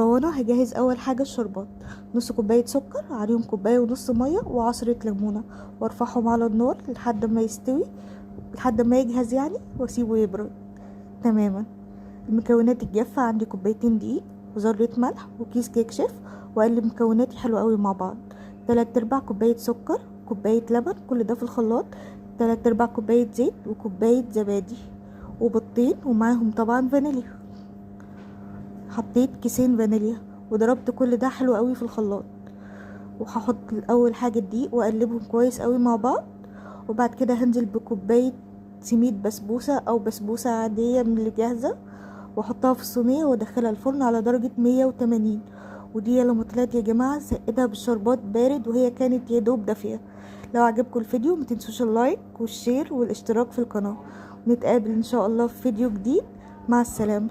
وانا هجهز اول حاجه الشربات. نص كوبايه سكر، عليهم كوبايه ونص ميه وعصره ليمونه، وارفعهم على النار لحد ما يستوي، لحد ما يجهز يعني، واسيبه يبرد تماما. المكونات الجافه عندي كوبايتين دقيق وذره ملح وكيس كيك شيف، واقلب مكوناتي حلو قوي مع بعض. 3/4 كوبايه سكر، كوبايه لبن، كل ده في الخلاط. 3/4 كوبايه زيت وكوبايه زبادي وبيضتين، ومعاهم طبعا فانيليا. حطيت كيسين فانيليا وضربت كل ده حلو قوي في الخلاط. وهحط اول حاجه الدقيق واقلبهم كويس قوي مع بعض. وبعد كده هنزل بكوبايه سميد بسبوسه او بسبوسه عاديه من اللي جاهزه، واحطها في الصينيه وادخلها الفرن على درجه 180. ودي لما طلعت يا جماعه سقيتها بالشربات بارد وهي كانت يا دوب دافيه. لو عجبكم الفيديو متنسوش اللايك والشير والاشتراك في القناه، ونتقابل ان شاء الله في فيديو جديد. مع السلامه.